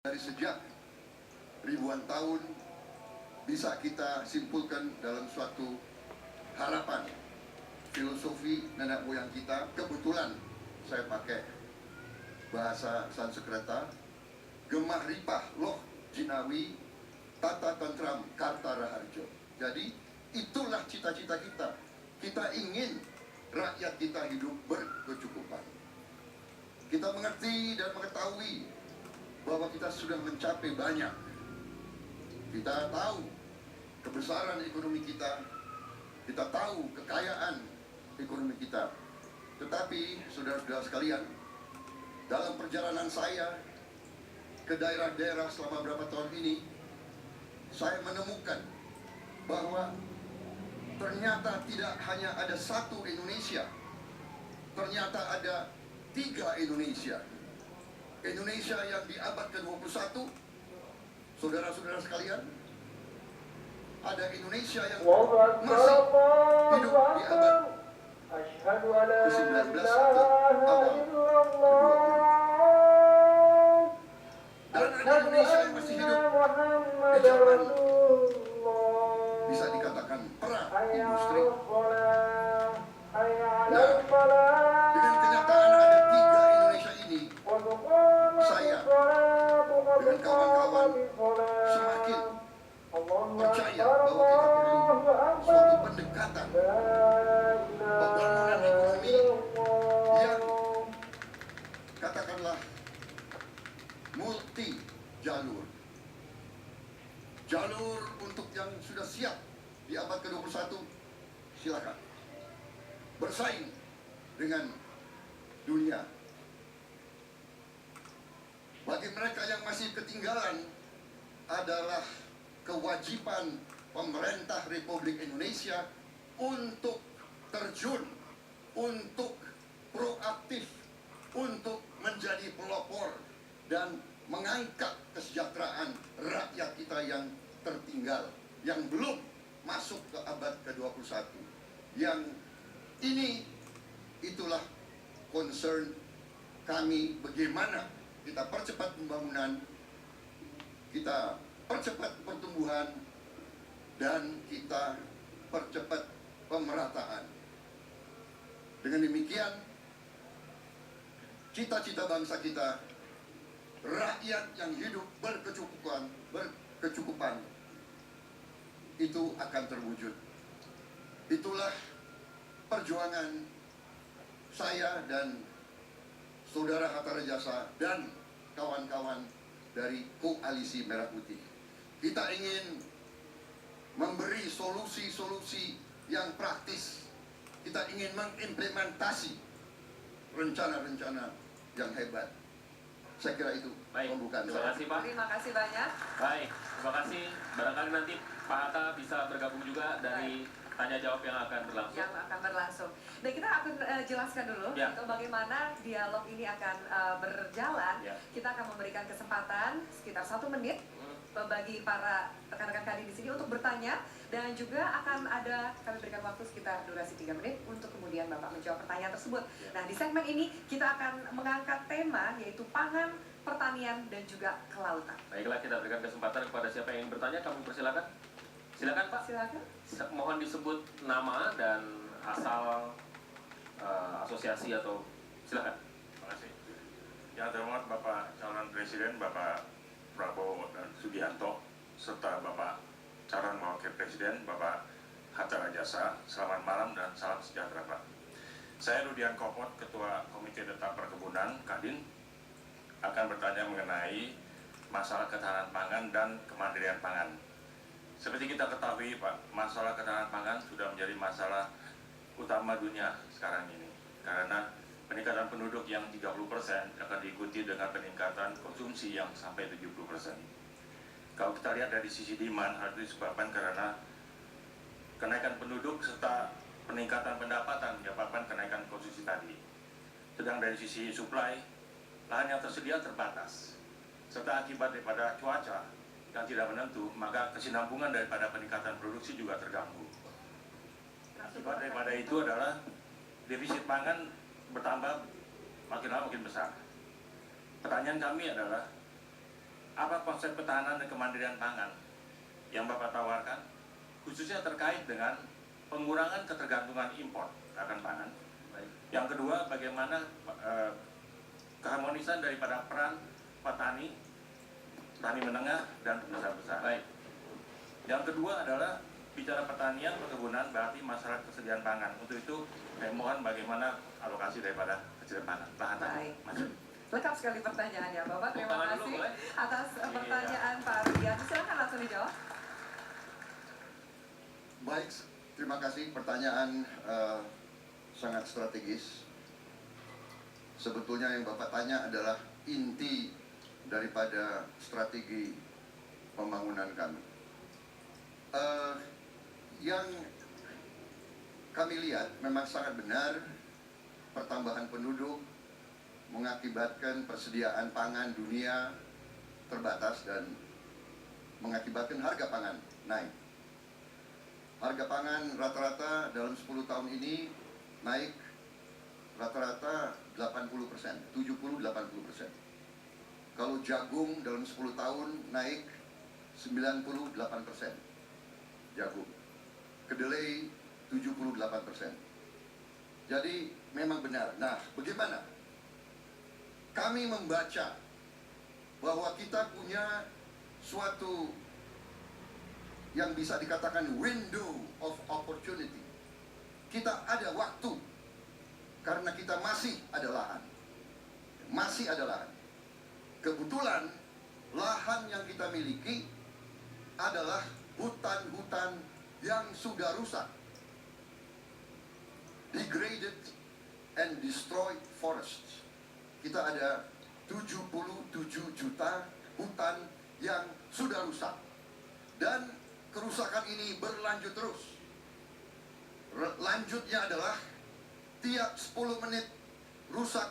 Dari sejak ribuan tahun bisa kita simpulkan dalam suatu harapan filosofi nenek moyang kita. Kebetulan saya pakai bahasa Sanskerta, gemah ripah loh jinawi tata tentram karta raharjo. Jadi itulah cita-cita kita. Kita ingin rakyat kita hidup berkecukupan. Kita mengerti dan mengetahui bahwa kita sudah mencapai banyak. Kita tahu kebesaran ekonomi kita, kita tahu kekayaan ekonomi kita. Tetapi saudara-saudara sekalian, dalam perjalanan saya ke daerah-daerah selama beberapa tahun ini, saya menemukan bahwa ternyata tidak hanya ada satu Indonesia, ternyata ada 3 Indonesia. Indonesia yang di abad ke-21, saudara-saudara sekalian, ada Indonesia yang masih hidup di abad ke-19 atau awal ke-20. Dan ada Indonesia yang masih hidup di zaman bisa dikatakan pra-industri. Nah, dengan kenyataan ada 3 Indonesia ini, saya dengan kawan-kawan semakin percaya bahwa kita perlu suatu pendekatan pembangunan ekonomi yang katakanlah multi jalur. Jalur untuk yang sudah siap di abad ke-21, silakan bersaing dengan dunia. Bagi mereka yang masih ketinggalan, adalah kewajiban pemerintah Republik Indonesia untuk terjun, untuk proaktif, untuk menjadi pelopor dan mengangkat kesejahteraan rakyat kita yang tertinggal, yang belum masuk ke abad ke-21. Yang ini, itulah concern kami, bagaimana kita percepat pembangunan, kita percepat pertumbuhan, dan kita percepat pemerataan. Dengan demikian, cita-cita bangsa kita, rakyat yang hidup berkecukupan, itu akan terwujud. Itulah perjuangan saya dan Saudara Hatta Rajasa dan kawan-kawan dari Koalisi Merah Putih. Kita ingin memberi solusi-solusi yang praktis. Kita ingin mengimplementasi rencana-rencana yang hebat. Saya kira itu pembukaan saya. Terima kasih Pak. Terima kasih banyak. Baik, terima kasih. Barangkali nanti Pak Hatta bisa bergabung juga dari tanya jawab yang akan berlangsung. Dan kita akan jelaskan dulu untuk bagaimana dialog ini akan berjalan. Kita akan memberikan kesempatan sekitar 1 menit bagi para rekan-rekan kami di sini untuk bertanya, dan juga akan ada, kami berikan waktu sekitar durasi 3 menit untuk kemudian Bapak menjawab pertanyaan tersebut. Nah, di segmen ini kita akan mengangkat tema yaitu pangan, pertanian, dan juga kelautan. Baiklah, kita berikan kesempatan kepada siapa yang ingin bertanya. Kami persilakan. Silakan Pak. Silakan. Mohon disebut nama dan asal asosiasi atau silakan. Terima kasih. Yang terhormat Bapak Calon Presiden Bapak Prabowo dan Subianto, serta Bapak Calon Wakil Presiden Bapak Hatta Rajasa, selamat malam dan salam sejahtera Pak. Saya Rudian Kopot, Ketua Komite Tetap Perkebunan Kadin, akan bertanya mengenai masalah ketahanan pangan dan kemandirian pangan. Seperti kita ketahui Pak, masalah ketahanan pangan sudah menjadi masalah utama dunia sekarang ini. Karena peningkatan penduduk yang 30% akan diikuti dengan peningkatan konsumsi yang sampai 70%. Kalau kita lihat dari sisi demand, hal itu disebabkan karena kenaikan penduduk serta peningkatan pendapatan menyebabkan kenaikan konsumsi tadi. Sedang dari sisi supply, lahan yang tersedia terbatas. Serta akibat daripada cuaca yang tidak menentu, maka kesinambungan daripada peningkatan produksi juga terganggu. Akibat daripada itu adalah defisit pangan bertambah makin lama makin besar. Pertanyaan kami adalah, apa konsep ketahanan dan kemandirian pangan yang Bapak tawarkan, khususnya terkait dengan pengurangan ketergantungan impor akan pangan. Yang kedua, bagaimana keharmonisan daripada peran petani menengah dan besar-besar. Baik. Yang kedua adalah bicara pertanian, perkebunan, berarti masalah kesediaan pangan. Untuk itu, saya mohon bagaimana alokasi daripada kesediaan pangan. Baik. Masuk. Lengkap sekali pertanyaannya, Bapak. Terima Tangan kasih dulu, boleh? atas pertanyaan Pak Rudianto. Silakan langsung dijawab. Baik, terima kasih. Pertanyaan sangat strategis. Sebetulnya yang Bapak tanya adalah inti daripada strategi pembangunan kami. Yang kami lihat memang sangat benar, pertambahan penduduk mengakibatkan persediaan pangan dunia terbatas dan mengakibatkan harga pangan naik. Harga pangan rata-rata dalam 10 tahun ini naik rata-rata 80%, 70-80%. Kalau jagung dalam 10 tahun naik 98%. Jagung. Kedelai 78%. Jadi memang benar. Nah, bagaimana? Kami membaca bahwa kita punya suatu yang bisa dikatakan window of opportunity. Kita ada waktu karena kita masih ada lahan. Masih ada lahan. Kebetulan lahan yang kita miliki adalah hutan-hutan yang sudah rusak, degraded and destroyed forests. Kita ada 77 juta hutan yang sudah rusak. Dan kerusakan ini berlanjut terus. Lanjutnya adalah tiap 10 menit rusak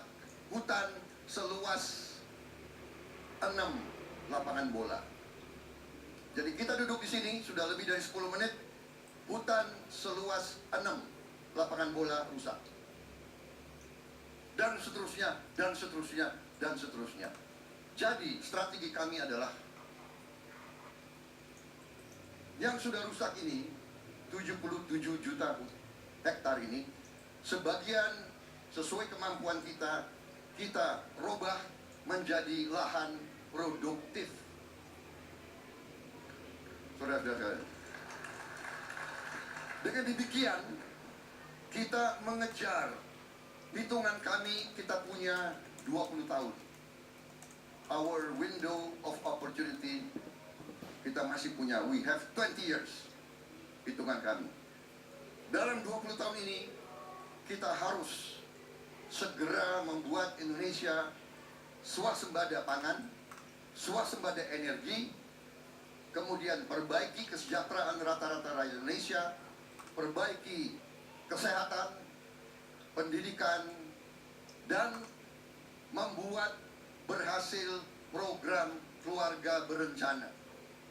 hutan seluas 6 lapangan bola. Jadi kita duduk di sini sudah lebih dari 10 menit, hutan seluas 6 lapangan bola rusak. Dan seterusnya, dan seterusnya, dan seterusnya. Jadi strategi kami adalah yang sudah rusak ini, 77 juta hektar ini, sebagian sesuai kemampuan kita, kita robah menjadi lahan produktif. Saudara-saudara, dengan demikian kita mengejar, hitungan kami kita punya 20 tahun. Our window of opportunity kita masih punya, we have 20 years, hitungan kami. Dalam 20 tahun ini kita harus segera membuat Indonesia swasembada pangan, swasembada energi, kemudian perbaiki kesejahteraan rata-rata rakyat Indonesia, perbaiki kesehatan, pendidikan, dan membuat berhasil program keluarga berencana.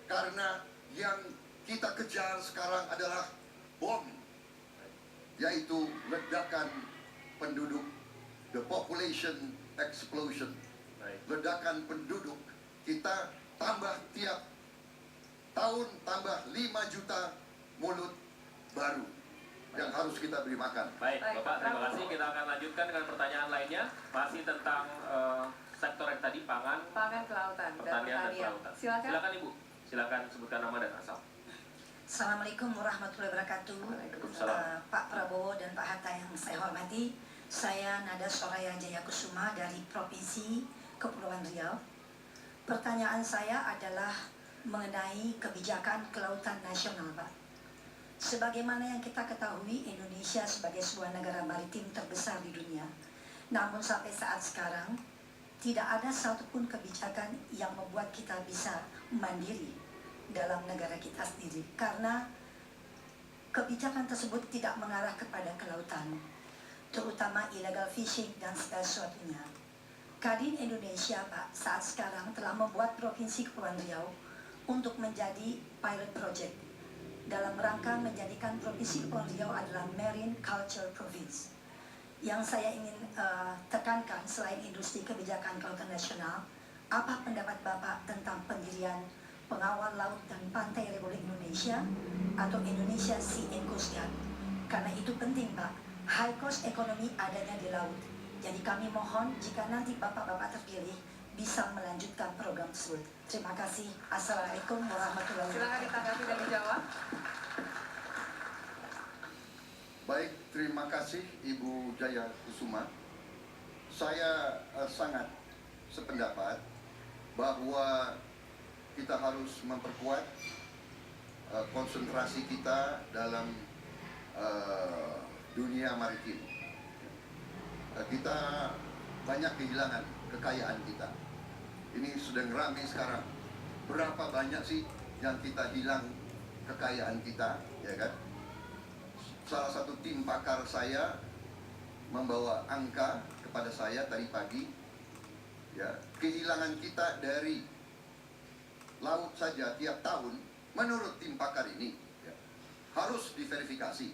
Karena yang kita kejar sekarang adalah bom, yaitu ledakan penduduk, the population explosion. Ledakan penduduk, kita tambah tiap tahun tambah 5 juta mulut baru yang harus kita beri makan. Baik, Bapak, terima kasih. Kita akan lanjutkan dengan pertanyaan lainnya, masih tentang sektor yang tadi, pangan, kelautan, pertanian dan kelautan. Silakan Ibu, silakan sebutkan nama dan asal. Assalamualaikum warahmatullahi wabarakatuh. Waalaikumsalam. Pak Prabowo dan Pak Hatta yang saya hormati, saya Nada Soraya Jayakusuma dari Provinsi Kepulauan Riau. Pertanyaan saya adalah mengenai kebijakan kelautan nasional, Pak. Sebagaimana yang kita ketahui, Indonesia sebagai sebuah negara maritim terbesar di dunia. Namun sampai saat sekarang, tidak ada satupun kebijakan yang membuat kita bisa mandiri dalam negara kita sendiri. Karena kebijakan tersebut tidak mengarah kepada kelautan, terutama illegal fishing dan segala sesuatunya. Kadin Indonesia, Pak, saat sekarang telah membuat Provinsi Kepulauan Riau untuk menjadi pilot project dalam rangka menjadikan Provinsi Kepulauan Riau adalah Marine Culture Province. Yang saya ingin tekankan selain industri kebijakan kelautan nasional Apa pendapat Bapak tentang pendirian Pengawal Laut dan Pantai Republik Indonesia atau Indonesia Sea and Coast Guard? Karena itu penting, Pak. High cost ekonomi adanya di laut. Jadi kami mohon jika nanti Bapak-Bapak terpilih bisa melanjutkan program tersebut. Terima kasih. Assalamualaikum warahmatullahi Silakan wabarakatuh. ditanggapi dan dijawab. Baik, terima kasih Ibu Jaya Kusuma. Saya sangat sependapat bahwa kita harus memperkuat konsentrasi kita dalam dunia maritim. Kita banyak kehilangan kekayaan kita. Ini sedang ramai sekarang. Berapa banyak sih yang kita hilang kekayaan kita, ya kan? Salah satu tim pakar saya membawa angka kepada saya tadi pagi, ya, kehilangan kita dari laut saja tiap tahun menurut tim pakar ini, ya, harus diverifikasi.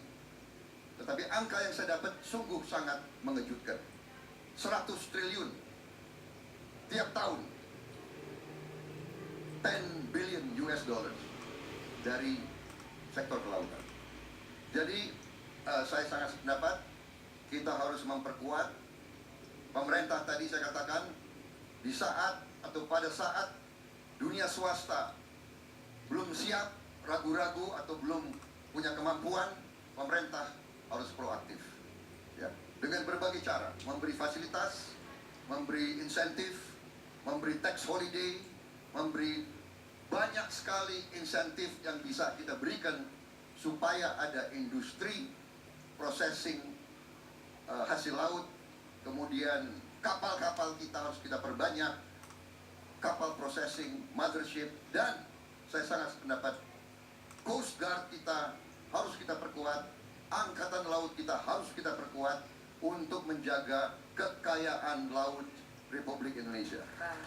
Tetapi angka yang saya dapat sungguh sangat mengejutkan. 100 triliun tiap tahun, 10 billion US dollars dari sektor kelautan. Jadi saya sangat sependapat kita harus memperkuat. Pemerintah tadi saya katakan di saat atau pada saat dunia swasta belum siap, ragu-ragu atau belum punya kemampuan, pemerintah harus proaktif, ya, dengan berbagai cara, memberi fasilitas, memberi insentif, memberi tax holiday, memberi banyak sekali insentif yang bisa kita berikan supaya ada industri processing hasil laut. Kemudian kapal-kapal kita harus kita perbanyak, kapal processing, mothership, dan saya sangat sependapat Coast Guard kita harus kita perkuat, Angkatan Laut kita harus kita perkuat untuk menjaga kekayaan laut Republik Indonesia. Baik.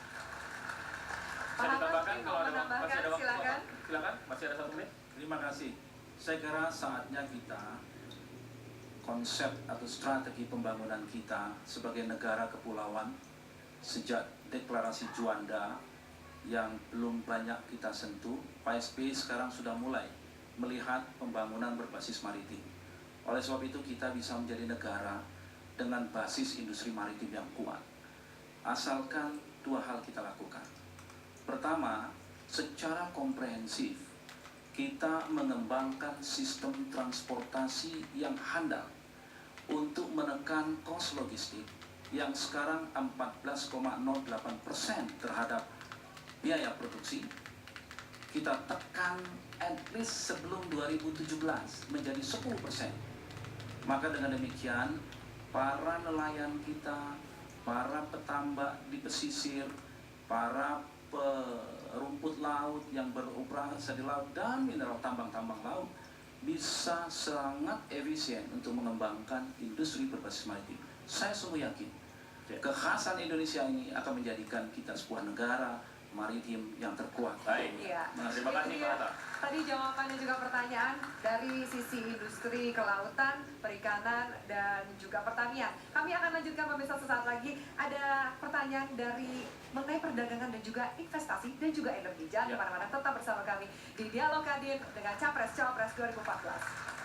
Pak Saya Hatta ditambahkan mungkin kalau mau ada masih ada waktu, silakan. silakan, masih ada 1 menit. Terima kasih. Saya kira saatnya kita konsep atau strategi pembangunan kita sebagai negara kepulauan sejak deklarasi Juanda yang belum banyak kita sentuh, Pak SBY sekarang sudah mulai melihat pembangunan berbasis maritim. Oleh sebab itu kita bisa menjadi negara dengan basis industri maritim yang kuat. Asalkan 2 hal kita lakukan. Pertama, secara komprehensif kita mengembangkan sistem transportasi yang handal untuk menekan kos logistik yang sekarang 14,08% terhadap biaya produksi. Kita tekan at least sebelum 2017 menjadi 10%. Maka dengan demikian para nelayan kita, para petambak di pesisir, para perumput laut yang beroperasi di laut dan mineral tambang-tambang laut bisa sangat efisien untuk mengembangkan industri berbasis maritim. Saya sungguh yakin kekhasan Indonesia ini akan menjadikan kita sebuah negara maritim yang terkuat. Baik. Iya. Terima kasih, Itu Pak dia. Hatta. Tadi jawabannya juga pertanyaan dari sisi industri kelautan, perikanan, dan juga pertanian. Kami akan lanjutkan pemirsa sesaat lagi. Ada pertanyaan dari mengenai perdagangan dan juga investasi dan juga energi. Jangan Ya. kemana-mana, tetap bersama kami di Dialog Kadin dengan Capres-Cawapres 2014.